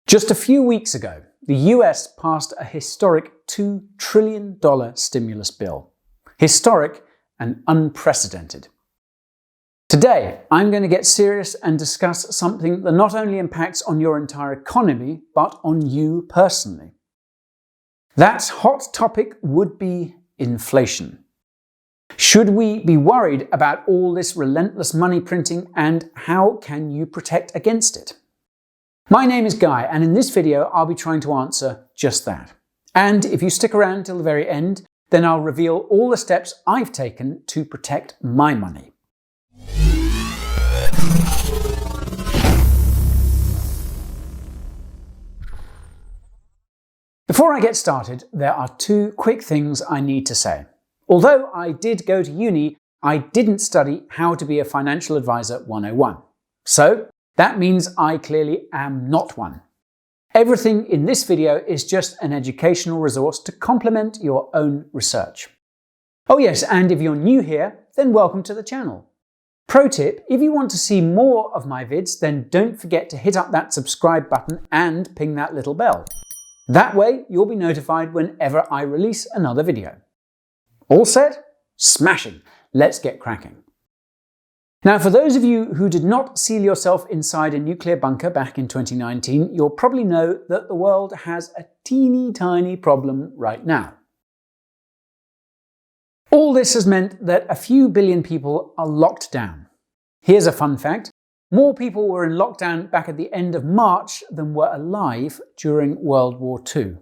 Just a few weeks ago, the US passed a historic $2 trillion stimulus bill. Historic and unprecedented. Today, I'm going to get serious and discuss something that not only impacts on your entire economy, but on you personally. That hot topic would be inflation. Should we be worried about all this relentless money printing, and how can you protect against it? My name is Guy, and in this video I'll be trying to answer just that. And if you stick around till the very end, then I'll reveal all the steps I've taken to protect my money. Before I get started, there are two quick things I need to say. Although I did go to uni, I didn't study How to be a Financial Advisor 101. So that means I clearly am not one. Everything in this video is just an educational resource to complement your own research. Oh yes, and if you're new here, then welcome to the channel. Pro tip, if you want to see more of my vids, then don't forget to hit up that subscribe button and ping that little bell. That way, you'll be notified whenever I release another video. All set? Smashing! Let's get cracking. Now, for those of you who did not seal yourself inside a nuclear bunker back in 2019, you'll probably know that the world has a teeny tiny problem right now. All this has meant that a few billion people are locked down. Here's a fun fact. More people were in lockdown back at the end of March than were alive during World War II.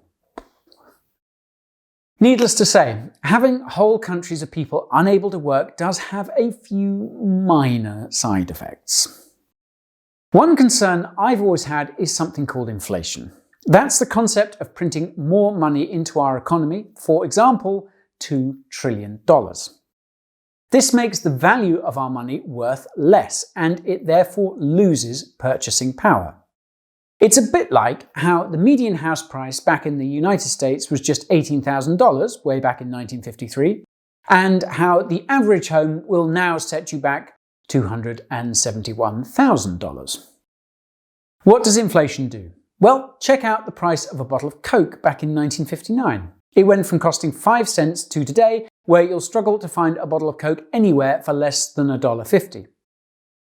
Needless to say, having whole countries of people unable to work does have a few minor side effects. One concern I've always had is something called inflation. That's the concept of printing more money into our economy, for example, $2 trillion. This makes the value of our money worth less, and it therefore loses purchasing power. It's a bit like how the median house price back in the United States was just $18,000 way back in 1953, and how the average home will now set you back $271,000. What does inflation do? Well, check out the price of a bottle of Coke back in 1959. It went from costing 5 cents to today, where you'll struggle to find a bottle of Coke anywhere for less than $1.50.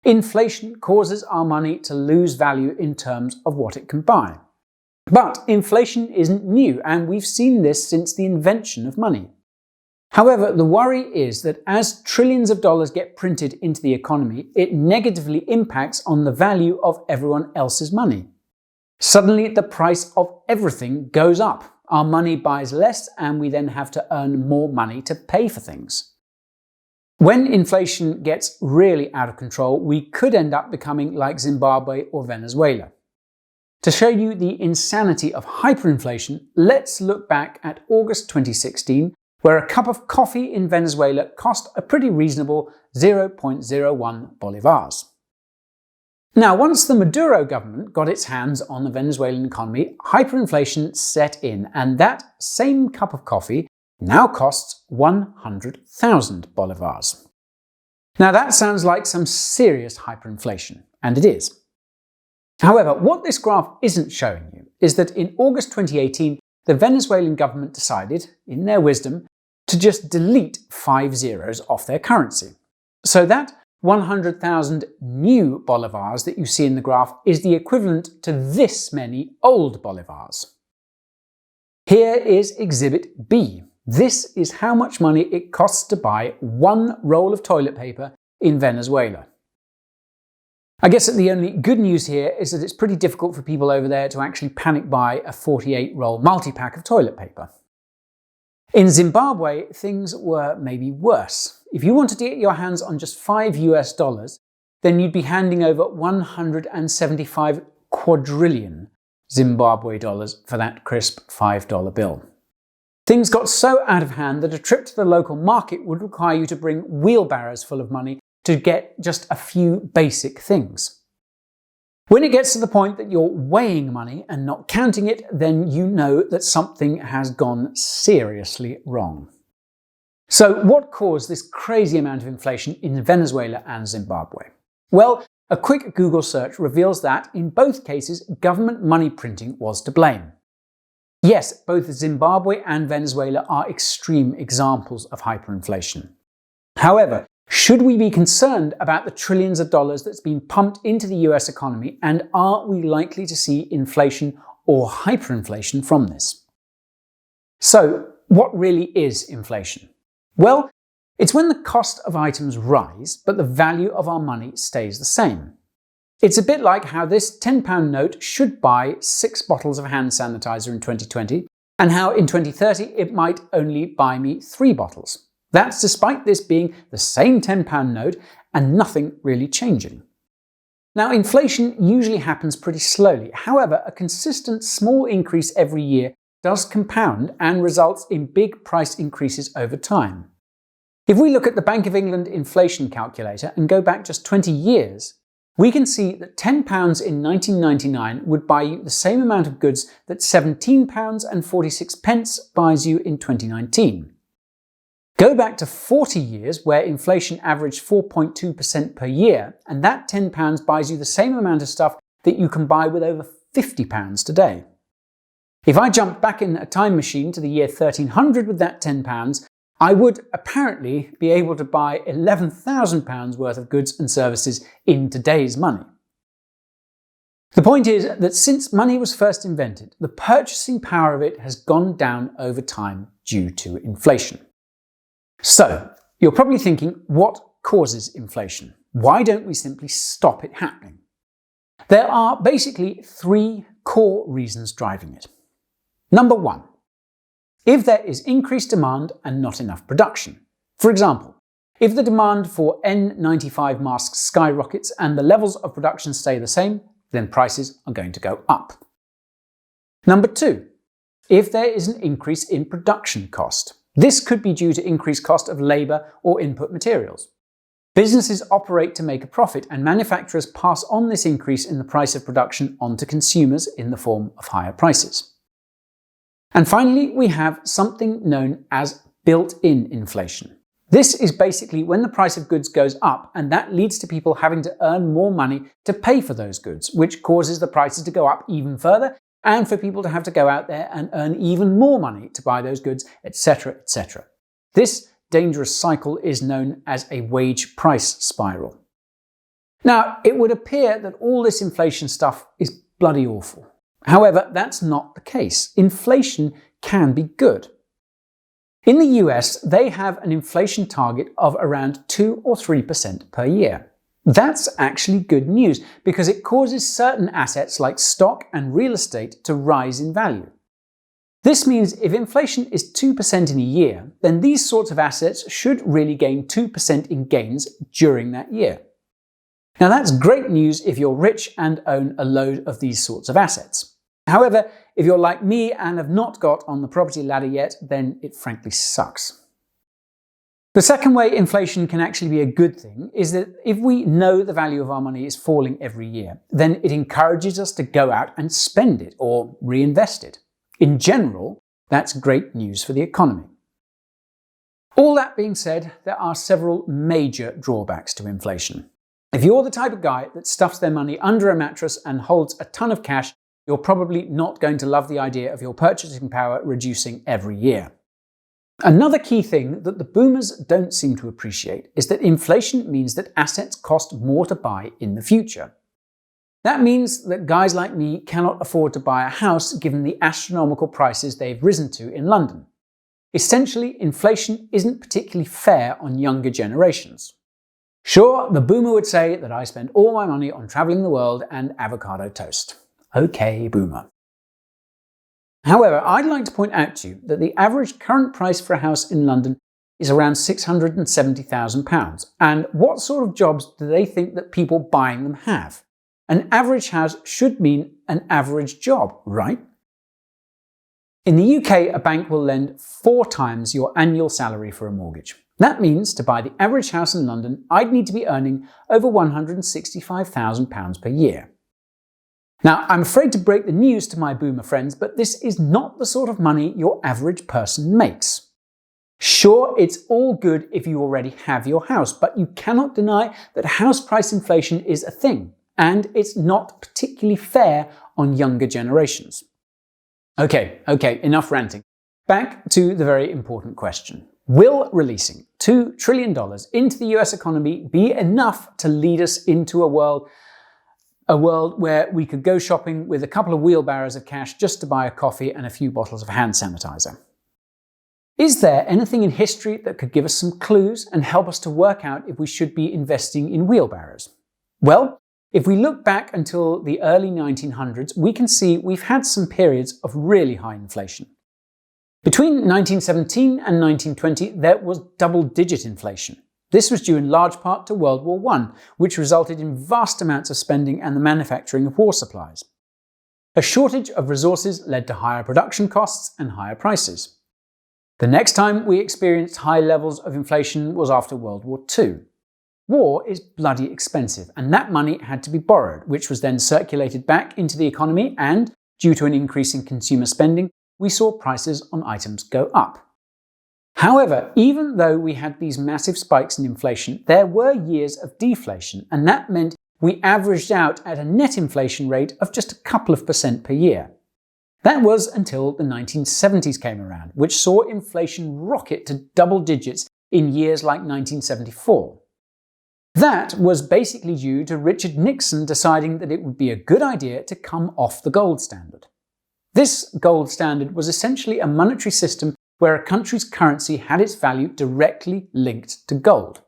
Inflation causes our money to lose value in terms of what it can buy. But inflation isn't new, and we've seen this since the invention of money. However, the worry is that as trillions of dollars get printed into the economy, it negatively impacts on the value of everyone else's money. Suddenly, the price of everything goes up. Our money buys less, and we then have to earn more money to pay for things. When inflation gets really out of control, we could end up becoming like Zimbabwe or Venezuela. To show you the insanity of hyperinflation, let's look back at August 2016, where a cup of coffee in Venezuela cost a pretty reasonable 0.01 bolivars. Now, once the Maduro government got its hands on the Venezuelan economy, hyperinflation set in, and that same cup of coffee now costs 100,000 bolivars. Now that sounds like some serious hyperinflation, and it is. However, what this graph isn't showing you is that in August 2018, the Venezuelan government decided, in their wisdom, to just delete 5 zeros off their currency. So that 100,000 new bolivars that you see in the graph is the equivalent to this many old bolivars. Here is Exhibit B. This is how much money it costs to buy one roll of toilet paper in Venezuela. I guess that the only good news here is that it's pretty difficult for people over there to actually panic buy a 48-roll multi-pack of toilet paper. In Zimbabwe, things were maybe worse. If you wanted to get your hands on just $5, then you'd be handing over 175 quadrillion Zimbabwe dollars for that crisp $5 bill. Things got so out of hand that a trip to the local market would require you to bring wheelbarrows full of money to get just a few basic things. When it gets to the point that you're weighing money and not counting it, then you know that something has gone seriously wrong. So what caused this crazy amount of inflation in Venezuela and Zimbabwe? Well, A quick Google search reveals that, in both cases, government money printing was to blame. Yes, both Zimbabwe and Venezuela are extreme examples of hyperinflation. However, should we be concerned about the trillions of dollars that's been pumped into the US economy, and are we likely to see inflation or hyperinflation from this? So, what really is inflation? Well, it's when the cost of items rise, but the value of our money stays the same. It's a bit like how this £10 note should buy 6 bottles of hand sanitizer in 2020, and how in 2030 it might only buy me 3 bottles. That's despite this being the same £10 note and nothing really changing. Now, inflation usually happens pretty slowly. However, a consistent small increase every year does compound and results in big price increases over time. If we look at the Bank of England inflation calculator and go back just 20 years, we can see that £10 in 1999 would buy you the same amount of goods that £17.46 buys you in 2019. Go back to 40 years where inflation averaged 4.2% per year, and that £10 buys you the same amount of stuff that you can buy with over £50 today. If I jumped back in a time machine to the year 1300 with that £10, I would apparently be able to buy £11,000 worth of goods and services in today's money. The point is that since money was first invented, the purchasing power of it has gone down over time due to inflation. So, you're probably thinking, what causes inflation? Why don't we simply stop it happening? There are basically 3 core reasons driving it. Number 1. If there is increased demand and not enough production. For example, if the demand for N95 masks skyrockets and the levels of production stay the same, then prices are going to go up. Number 2. If there is an increase in production cost. This could be due to increased cost of labour or input materials. Businesses operate to make a profit, and manufacturers pass on this increase in the price of production onto consumers in the form of higher prices. And finally, we have something known as built-in inflation. This is basically when the price of goods goes up, and that leads to people having to earn more money to pay for those goods, which causes the prices to go up even further, and for people to have to go out there and earn even more money to buy those goods, etc., etc. This dangerous cycle is known as a wage price spiral. Now, it would appear that all this inflation stuff is bloody awful. However, that's not the case. Inflation can be good. In the US, they have an inflation target of around 2 or 3% per year. That's actually good news because it causes certain assets like stock and real estate to rise in value. This means if inflation is 2% in a year, then these sorts of assets should really gain 2% in gains during that year. Now that's great news if you're rich and own a load of these sorts of assets. However, if you're like me and have not got on the property ladder yet, then it frankly sucks. The second way inflation can actually be a good thing is that if we know the value of our money is falling every year, then it encourages us to go out and spend it or reinvest it. In general, that's great news for the economy. All that being said, there are several major drawbacks to inflation. If you're the type of guy that stuffs their money under a mattress and holds a ton of cash, you're probably not going to love the idea of your purchasing power reducing every year. Another key thing that the boomers don't seem to appreciate is that inflation means that assets cost more to buy in the future. That means that guys like me cannot afford to buy a house given the astronomical prices they've risen to in London. Essentially, inflation isn't particularly fair on younger generations. Sure, the boomer would say that I spend all my money on travelling the world and avocado toast. Okay, boomer. However, I'd like to point out to you that the average current price for a house in London is around £670,000. And what sort of jobs do they think that people buying them have? An average house should mean an average job, right? In the UK, a bank will lend 4 times your annual salary for a mortgage. That means to buy the average house in London, I'd need to be earning over £165,000 per year. Now, I'm afraid to break the news to my boomer friends, but this is not the sort of money your average person makes. Sure, it's all good if you already have your house, but you cannot deny that house price inflation is a thing, and it's not particularly fair on younger generations. Okay, enough ranting. Back to the very important question. Will releasing $2 trillion into the US economy be enough to lead us into a world where we could go shopping with a couple of wheelbarrows of cash just to buy a coffee and a few bottles of hand sanitizer? Is there anything in history that could give us some clues and help us to work out if we should be investing in wheelbarrows? Well, if we look back until the early 1900s, we can see we've had some periods of really high inflation. Between 1917 and 1920, there was double-digit inflation. This was due in large part to World War I, which resulted in vast amounts of spending and the manufacturing of war supplies. A shortage of resources led to higher production costs and higher prices. The next time we experienced high levels of inflation was after World War II. War is bloody expensive, and that money had to be borrowed, which was then circulated back into the economy, and, due to an increase in consumer spending, we saw prices on items go up. However, even though we had these massive spikes in inflation, there were years of deflation, and that meant we averaged out at a net inflation rate of just a couple of % per year. That was until the 1970s came around, which saw inflation rocket to double digits in years like 1974. That was basically due to Richard Nixon deciding that it would be a good idea to come off the gold standard. This gold standard was essentially a monetary system where a country's currency had its value directly linked to gold.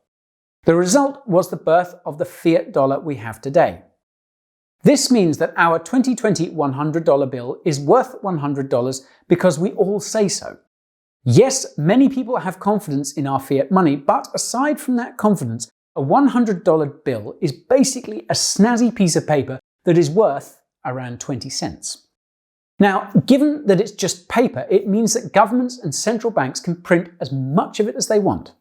The result was the birth of the fiat dollar we have today. This means that our 2020 $100 bill is worth $100 because we all say so. Yes, many people have confidence in our fiat money, but aside from that confidence, a $100 bill is basically a snazzy piece of paper that is worth around 20 cents. Now, given that it's just paper, it means that governments and central banks can print as much of it as they want.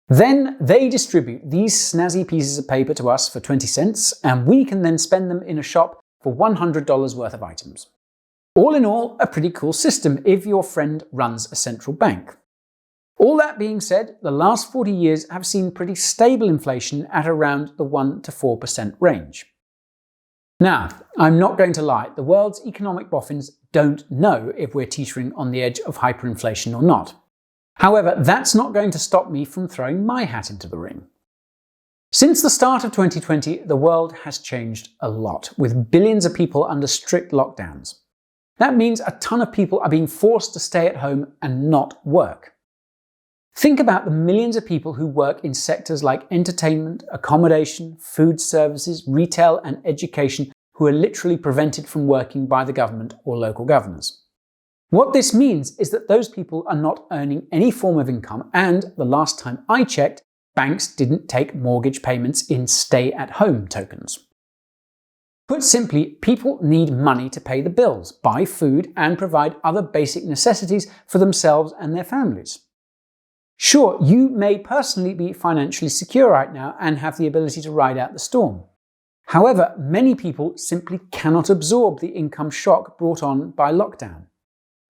Then they distribute these snazzy pieces of paper to us for 20 cents, and we can then spend them in a shop for $100 worth of items. All in all, a pretty cool system if your friend runs a central bank. All that being said, the last 40 years have seen pretty stable inflation at around the 1 to 4% range. Now, I'm not going to lie, the world's economic boffins don't know if we're teetering on the edge of hyperinflation or not. However, that's not going to stop me from throwing my hat into the ring. Since the start of 2020, the world has changed a lot, with billions of people under strict lockdowns. That means a ton of people are being forced to stay at home and not work. Think about the millions of people who work in sectors like entertainment, accommodation, food services, retail and education who are literally prevented from working by the government or local governors. What this means is that those people are not earning any form of income, and the last time I checked, banks didn't take mortgage payments in stay-at-home tokens. Put simply, people need money to pay the bills, buy food, and provide other basic necessities for themselves and their families. Sure, you may personally be financially secure right now and have the ability to ride out the storm. However, many people simply cannot absorb the income shock brought on by lockdown.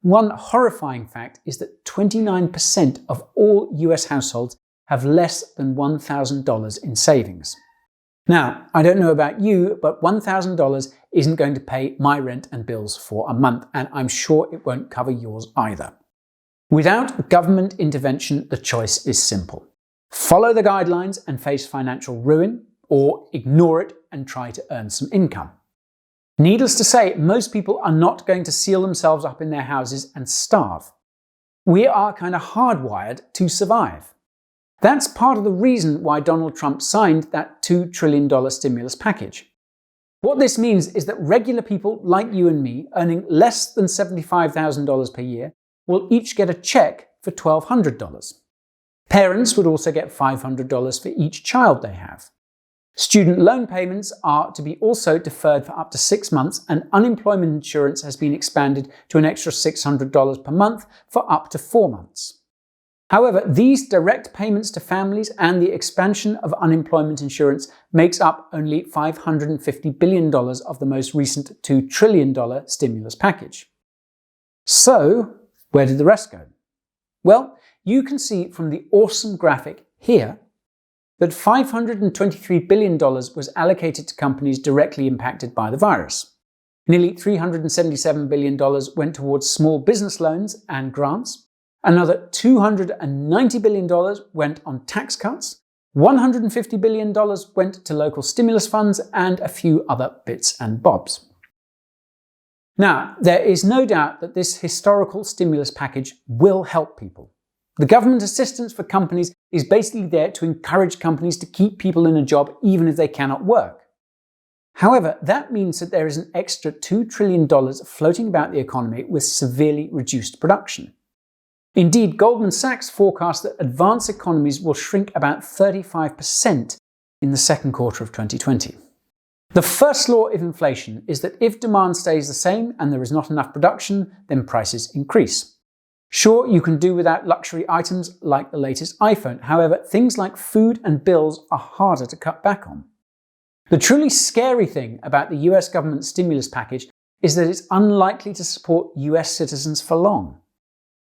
One horrifying fact is that 29% of all US households have less than $1,000 in savings. Now, I don't know about you, but $1,000 isn't going to pay my rent and bills for a month, and I'm sure it won't cover yours either. Without government intervention, the choice is simple. Follow the guidelines and face financial ruin, or ignore it and try to earn some income. Needless to say, most people are not going to seal themselves up in their houses and starve. We are kind of hardwired to survive. That's part of the reason why Donald Trump signed that $2 trillion stimulus package. What this means is that regular people like you and me, earning less than $75,000 per year, will each get a check for $1,200. Parents would also get $500 for each child they have. Student loan payments are to be also deferred for up to 6 months, and unemployment insurance has been expanded to an extra $600 per month for up to 4 months. However, these direct payments to families and the expansion of unemployment insurance makes up only $550 billion of the most recent $2 trillion stimulus package. So, where did the rest go? Well, you can see from the awesome graphic here that $523 billion was allocated to companies directly impacted by the virus. Nearly $377 billion went towards small business loans and grants. Another $290 billion went on tax cuts. $150 billion went to local stimulus funds and a few other bits and bobs. Now, there is no doubt that this historical stimulus package will help people. The government assistance for companies is basically there to encourage companies to keep people in a job even if they cannot work. However, that means that there is an extra $2 trillion floating about the economy with severely reduced production. Indeed, Goldman Sachs forecasts that advanced economies will shrink about 35% in the second quarter of 2020. The first law of inflation is that if demand stays the same and there is not enough production, then prices increase. Sure, you can do without luxury items like the latest iPhone. However, things like food and bills are harder to cut back on. The truly scary thing about the US government stimulus package is that it's unlikely to support US citizens for long.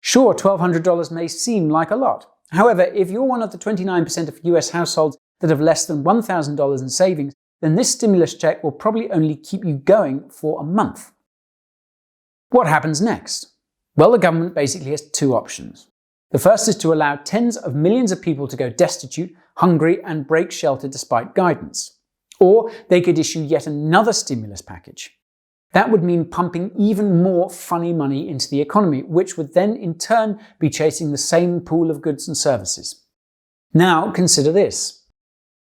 Sure, $1,200 may seem like a lot. However, if you're one of the 29% of US households that have less than $1,000 in savings, then this stimulus check will probably only keep you going for a month. What happens next? Well, the government basically has two options. The first is to allow tens of millions of people to go destitute, hungry, and break shelter despite guidance. Or they could issue yet another stimulus package. That would mean pumping even more funny money into the economy, which would then in turn be chasing the same pool of goods and services. Now consider this.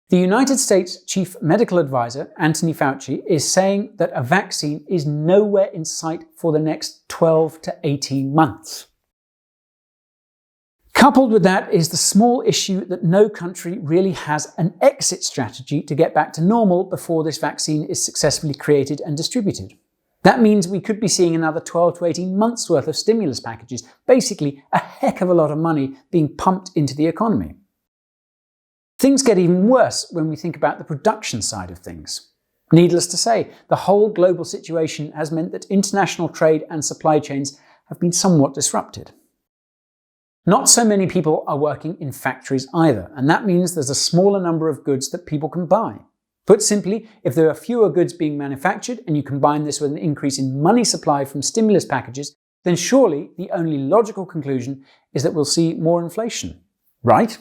The United States Chief Medical Advisor, Anthony Fauci, is saying that a vaccine is nowhere in sight for the next 12 to 18 months. Coupled with that is the small issue that no country really has an exit strategy to get back to normal before this vaccine is successfully created and distributed. That means we could be seeing another 12 to 18 months worth of stimulus packages, basically a heck of a lot of money being pumped into the economy. Things get even worse when we think about the production side of things. Needless to say, the whole global situation has meant that international trade and supply chains have been somewhat disrupted. Not so many people are working in factories either, and that means there's a smaller number of goods that people can buy. Put simply, if there are fewer goods being manufactured and you combine this with an increase in money supply from stimulus packages, then surely the only logical conclusion is that we'll see more inflation, right?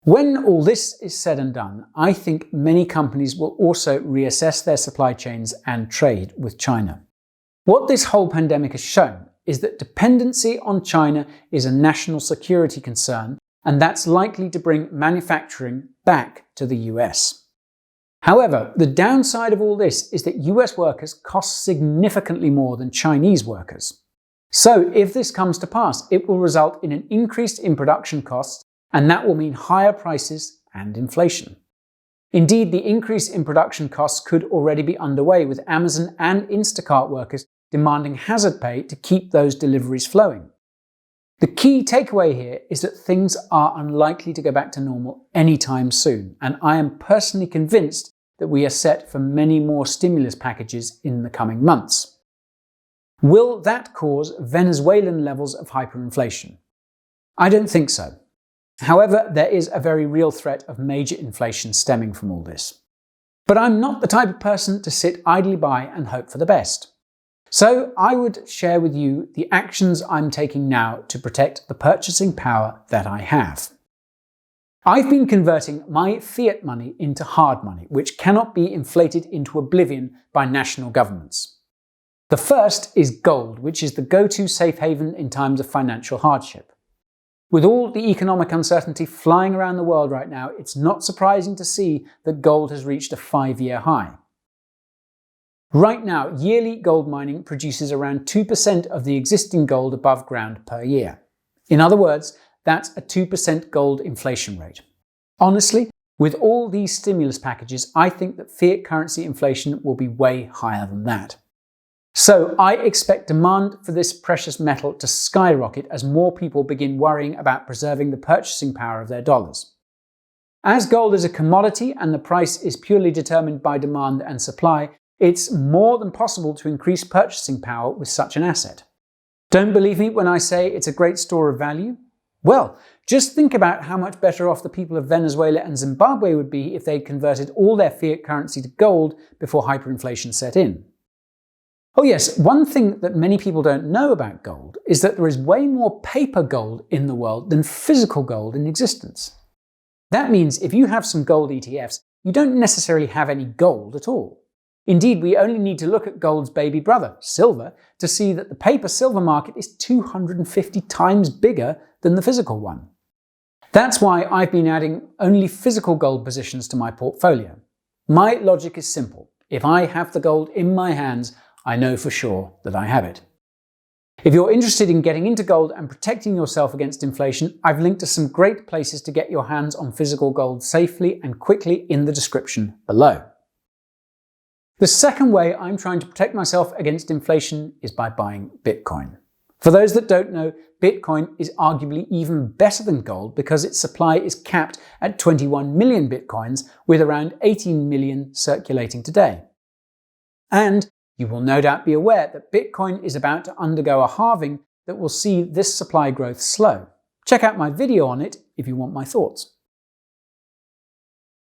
When all this is said and done, I think many companies will also reassess their supply chains and trade with China. What this whole pandemic has shown is that dependency on China is a national security concern, and that's likely to bring manufacturing back to the US. However, the downside of all this is that US workers cost significantly more than Chinese workers. So if this comes to pass, it will result in an increase in production costs, and that will mean higher prices and inflation. Indeed, the increase in production costs could already be underway, with Amazon and Instacart workers demanding hazard pay to keep those deliveries flowing. The key takeaway here is that things are unlikely to go back to normal anytime soon, and I am personally convinced that we are set for many more stimulus packages in the coming months. Will that cause Venezuelan levels of hyperinflation? I don't think so. However, there is a very real threat of major inflation stemming from all this. But I'm not the type of person to sit idly by and hope for the best. So I would share with you the actions I'm taking now to protect the purchasing power that I have. I've been converting my fiat money into hard money, which cannot be inflated into oblivion by national governments. The first is gold, which is the go-to safe haven in times of financial hardship. With all the economic uncertainty flying around the world right now, it's not surprising to see that gold has reached a 5-year high. Right now, yearly gold mining produces around 2% of the existing gold above ground per year. In other words, that's a 2% gold inflation rate. Honestly, with all these stimulus packages, I think that fiat currency inflation will be way higher than that. So I expect demand for this precious metal to skyrocket as more people begin worrying about preserving the purchasing power of their dollars. As gold is a commodity and the price is purely determined by demand and supply, it's more than possible to increase purchasing power with such an asset. Don't believe me when I say it's a great store of value? Well, just think about how much better off the people of Venezuela and Zimbabwe would be if they'd converted all their fiat currency to gold before hyperinflation set in. Oh yes, one thing that many people don't know about gold is that there is way more paper gold in the world than physical gold in existence. That means if you have some gold ETFs, you don't necessarily have any gold at all. Indeed, we only need to look at gold's baby brother, silver, to see that the paper silver market is 250 times bigger than the physical one. That's why I've been adding only physical gold positions to my portfolio. My logic is simple. If I have the gold in my hands, I know for sure that I have it. If you're interested in getting into gold and protecting yourself against inflation, I've linked to some great places to get your hands on physical gold safely and quickly in the description below. The second way I'm trying to protect myself against inflation is by buying Bitcoin. For those that don't know, Bitcoin is arguably even better than gold because its supply is capped at 21 million Bitcoins, with around 18 million circulating today. And you will no doubt be aware that Bitcoin is about to undergo a halving that will see this supply growth slow. Check out my video on it if you want my thoughts.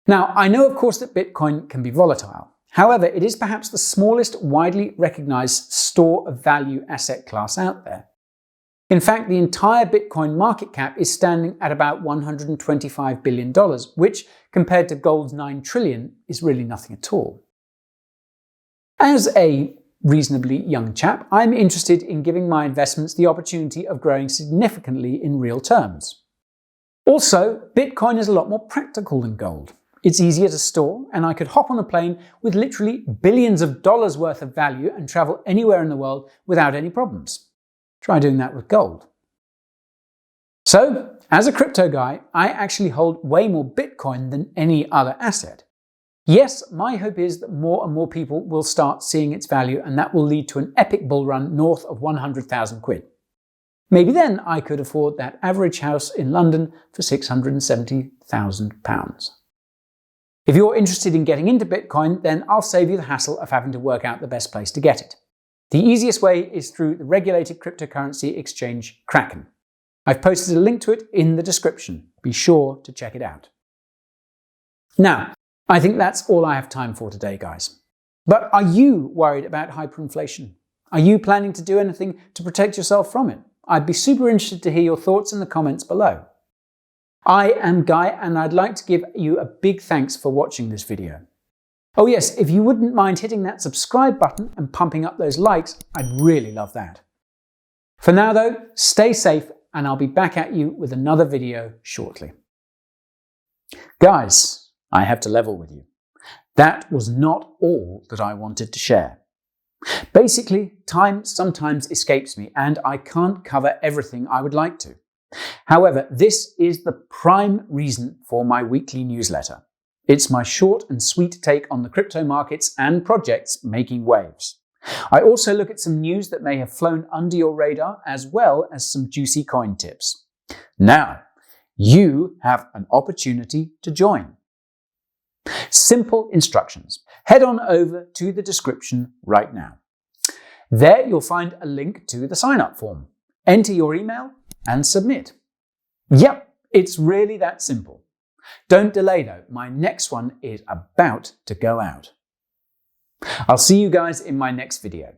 Now, I know of course that Bitcoin can be volatile. However, it is perhaps the smallest widely recognized store of value asset class out there. In fact, the entire Bitcoin market cap is standing at about $125 billion, which, compared to gold's $9 trillion, is really nothing at all. As a reasonably young chap, I'm interested in giving my investments the opportunity of growing significantly in real terms. Also, Bitcoin is a lot more practical than gold. It's easier to store, and I could hop on a plane with literally billions of dollars worth of value and travel anywhere in the world without any problems. Try doing that with gold. So, as a crypto guy, I actually hold way more Bitcoin than any other asset. Yes, my hope is that more and more people will start seeing its value, and that will lead to an epic bull run north of 100,000 quid. Maybe then I could afford that average house in London for £670,000. If you're interested in getting into Bitcoin, then I'll save you the hassle of having to work out the best place to get it. The easiest way is through the regulated cryptocurrency exchange Kraken. I've posted a link to it in the description. Be sure to check it out. Now, I think that's all I have time for today, guys. But are you worried about hyperinflation? Are you planning to do anything to protect yourself from it? I'd be super interested to hear your thoughts in the comments below. I am Guy, and I'd like to give you a big thanks for watching this video. Oh yes, if you wouldn't mind hitting that subscribe button and pumping up those likes, I'd really love that. For now though, stay safe, and I'll be back at you with another video shortly. Guys, I have to level with you. That was not all that I wanted to share. Basically, time sometimes escapes me, and I can't cover everything I would like to. However, this is the prime reason for my weekly newsletter. It's my short and sweet take on the crypto markets and projects making waves. I also look at some news that may have flown under your radar, as well as some juicy coin tips. Now, you have an opportunity to join. Simple instructions. Head on over to the description right now. There you'll find a link to the sign-up form. Enter your email and submit. Yep, it's really that simple. Don't delay though, my next one is about to go out. I'll see you guys in my next video.